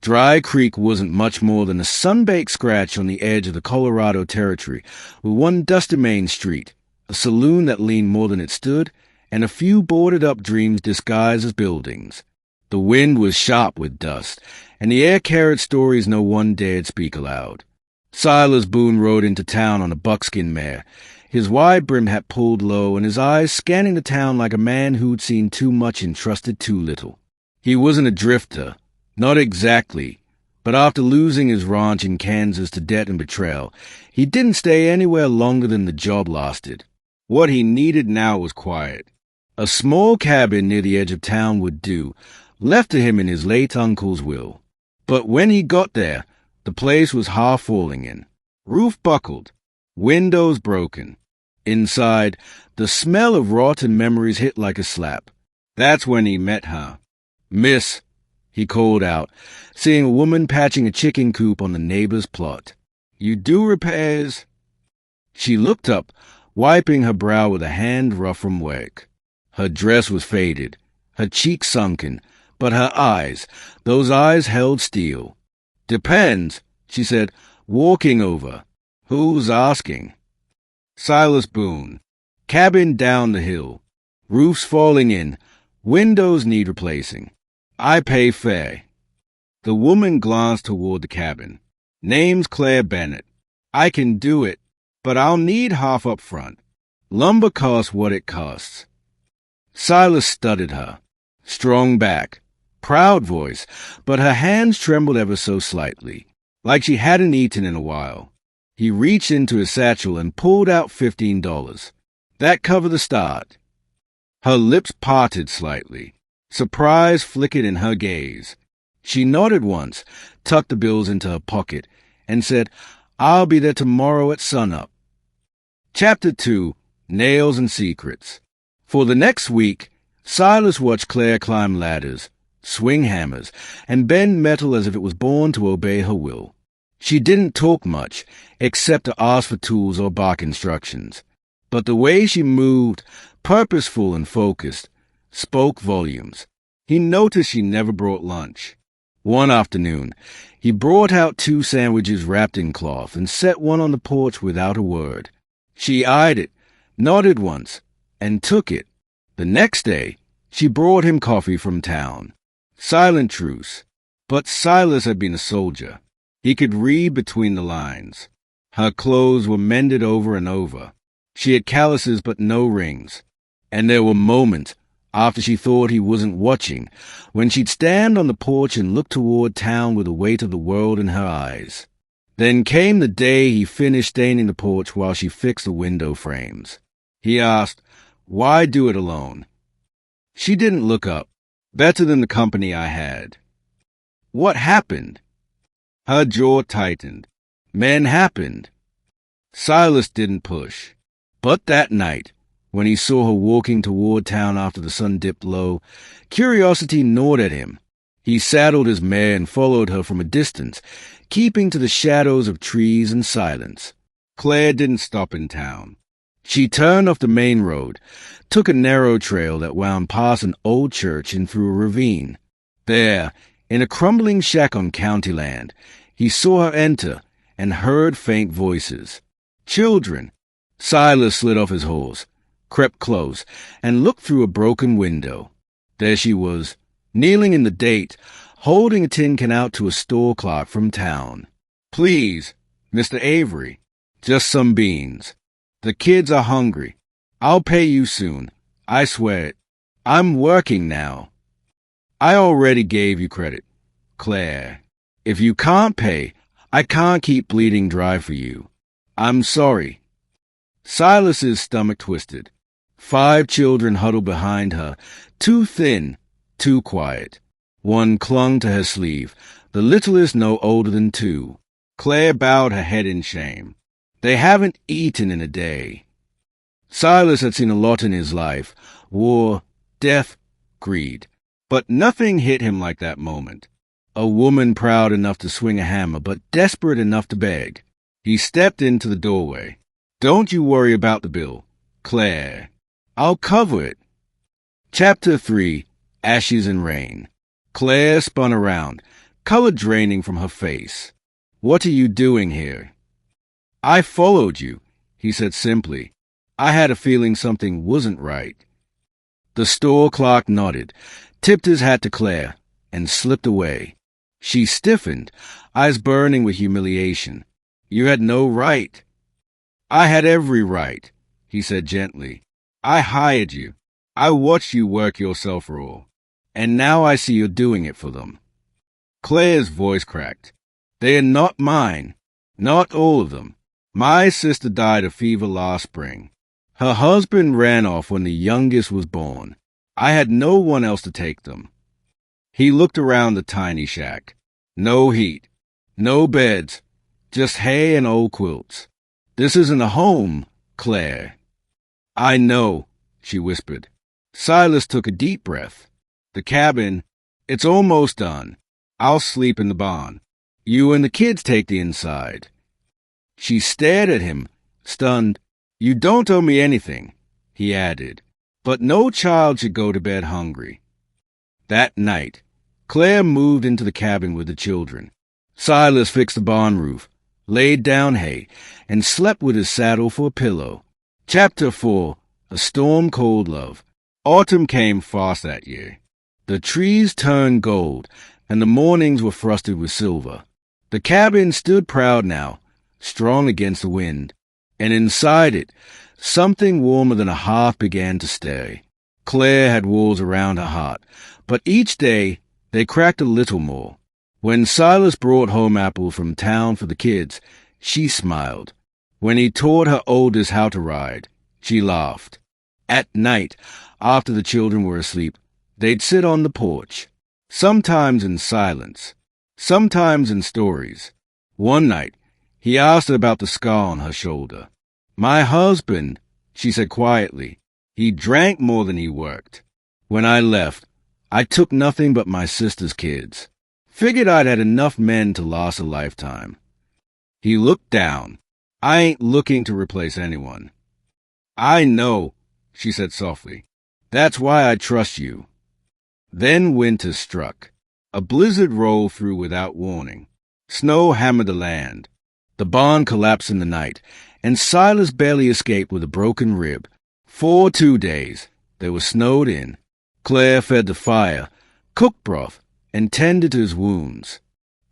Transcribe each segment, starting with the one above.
Dry Creek wasn't much more than a sun-baked scratch on the edge of the Colorado Territory, with one dusty Main Street, a saloon that leaned more than it stood, and a few boarded-up dreams disguised as buildings. The wind was sharp with dust, and the air carried stories no one dared speak aloud. Silas Boone rode into town on a buckskin mare, his wide-brimmed hat pulled low and his eyes scanning the town like a man who'd seen too much and trusted too little. He wasn't a drifter, not exactly, but after losing his ranch in Kansas to debt and betrayal, he didn't stay anywhere longer than the job lasted. What he needed now was quiet. A small cabin near the edge of town would do, left to him in his late uncle's will. But when he got there, the place was half falling in. Roof buckled, windows broken. Inside, the smell of rotten memories hit like a slap. That's when he met her. "Miss," he called out, seeing a woman patching a chicken coop on the neighbor's plot. "You do repairs?" She looked up, wiping her brow with a hand rough from work. Her dress was faded, her cheeks sunken, but her eyes, those eyes held steel. "Depends," she said, walking over. "Who's asking?" Silas Boone. Cabin down the hill. Roofs falling in. Windows need replacing. I pay fair. The woman glanced toward the cabin. "Name's Claire Bennett. I can do it, but I'll need half up front. Lumber costs what it costs." Silas studied her. Strong back, proud voice, but her hands trembled ever so slightly, like she hadn't eaten in a while. He reached into his satchel and pulled out $15. That covered the start. Her lips parted slightly. Surprise flickered in her gaze. She nodded once, tucked the bills into her pocket, and said, "I'll be there tomorrow at sunup." Chapter 2, Nails and Secrets. For the next week, Silas watched Claire climb ladders, swing hammers, and bend metal as if it was born to obey her will. She didn't talk much, except to ask for tools or bark instructions. But the way she moved, purposeful and focused, spoke volumes. He noticed she never brought lunch. One afternoon, he brought out 2 sandwiches wrapped in cloth and set one on the porch without a word. She eyed it, nodded once, and took it. The next day, she brought him coffee from town. Silent truce. But Silas had been a soldier. He could read between the lines. Her clothes were mended over and over. She had calluses but no rings. And there were moments, after she thought he wasn't watching, when she'd stand on the porch and look toward town with the weight of the world in her eyes. Then came the day he finished staining the porch while she fixed the window frames. He asked, "Why do it alone?" She didn't look up. "Better than the company I had." "What happened?" Her jaw tightened. "Men happened." Silas didn't push. But that night, when he saw her walking toward town after the sun dipped low, curiosity gnawed at him. He saddled his mare and followed her from a distance, keeping to the shadows of trees and silence. Claire didn't stop in town. She turned off the main road, took a narrow trail that wound past an old church and through a ravine. There, in a crumbling shack on county land, he saw her enter and heard faint voices. Children. Silas slid off his horse, crept close, and looked through a broken window. There she was, kneeling in the date, holding a tin can out to a store clerk from town. "Please, Mr. Avery, just some beans. The kids are hungry. I'll pay you soon. I swear it. I'm working now." "I already gave you credit, Claire. If you can't pay, I can't keep bleeding dry for you. I'm sorry." Silas's stomach twisted. 5 children huddled behind her, too thin, too quiet. One clung to her sleeve, the littlest no older than 2. Claire bowed her head in shame. They haven't eaten in a day. Silas had seen a lot in his life: war, death, greed. But nothing hit him like that moment. A woman proud enough to swing a hammer, but desperate enough to beg. He stepped into the doorway. "Don't you worry about the bill, Claire. I'll cover it." Chapter 3, Ashes and Rain. Claire spun around, color draining from her face. "What are you doing here?" "I followed you," he said simply. "I had a feeling something wasn't right." The store clerk nodded, tipped his hat to Claire, and slipped away. She stiffened, eyes burning with humiliation. "You had no right." "I had every right," he said gently. "I hired you. I watched you work yourself raw. And now I see you're doing it for them." Claire's voice cracked. "They are not mine. Not all of them. My sister died of fever last spring. Her husband ran off when the youngest was born. I had no one else to take them." He looked around the tiny shack. No heat. No beds. Just hay and old quilts. "This isn't a home, Claire." "I know," she whispered. Silas took a deep breath. "The cabin, it's almost done. I'll sleep in the barn. You and the kids take the inside." She stared at him, stunned. "You don't owe me anything," he added, "but no child should go to bed hungry." That night, Claire moved into the cabin with the children. Silas fixed the barn roof, laid down hay, and slept with his saddle for a pillow. Chapter 4. A Storm Called Love. Autumn came fast that year. The trees turned gold, and the mornings were frosted with silver. The cabin stood proud now, strong against the wind, and inside it, something warmer than a hearth began to stir. Claire had walls around her heart, but each day they cracked a little more. When Silas brought home apples from town for the kids, she smiled. When he taught her oldest how to ride, she laughed. At night, after the children were asleep, they'd sit on the porch, sometimes in silence, sometimes in stories. One night, he asked her about the scar on her shoulder. "My husband," she said quietly, "he drank more than he worked. When I left, I took nothing but my sister's kids. Figured I'd had enough men to last a lifetime." He looked down. "I ain't looking to replace anyone." "I know," she said softly. "That's why I trust you." Then winter struck. A blizzard rolled through without warning. Snow hammered the land. The barn collapsed in the night, and Silas barely escaped with a broken rib. For 2 days, they were snowed in. Claire fed the fire, cooked broth, and tended to his wounds.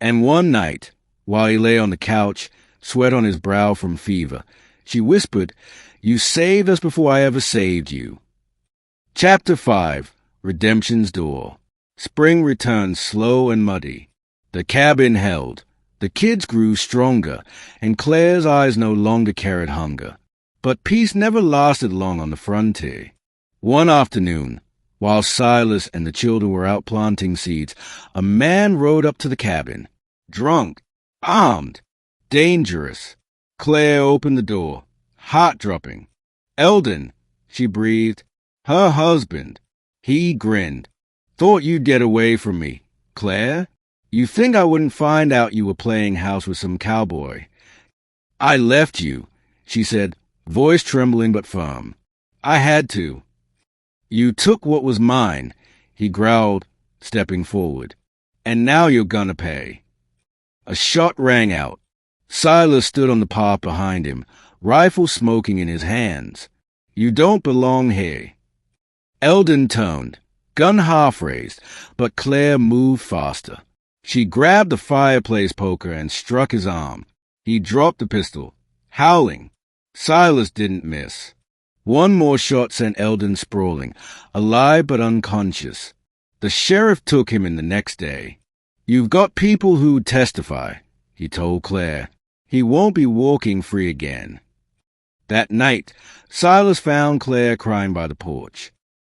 And one night, while he lay on the couch, sweat on his brow from fever, she whispered, "You saved us before I ever saved you." Chapter 5. Redemption's Door. Spring returned slow and muddy. The cabin held. The kids grew stronger, and Claire's eyes no longer carried hunger. But peace never lasted long on the frontier. One afternoon, while Silas and the children were out planting seeds, a man rode up to the cabin, drunk, armed, dangerous. Claire opened the door, heart-dropping. "Eldon," she breathed. "Her husband." He grinned. "Thought you'd get away from me, Claire? You think I wouldn't find out you were playing house with some cowboy?" "I left you," she said, voice trembling but firm. "I had to." "You took what was mine," he growled, stepping forward. "And now you're gonna pay." A shot rang out. Silas stood on the path behind him, rifle smoking in his hands. "You don't belong here." Eldon turned, gun half raised, but Claire moved faster. She grabbed the fireplace poker and struck his arm. He dropped the pistol, howling. Silas didn't miss. One more shot sent Eldon sprawling, alive but unconscious. The sheriff took him in the next day. "You've got people who testify," he told Claire. "He won't be walking free again." That night, Silas found Claire crying by the porch.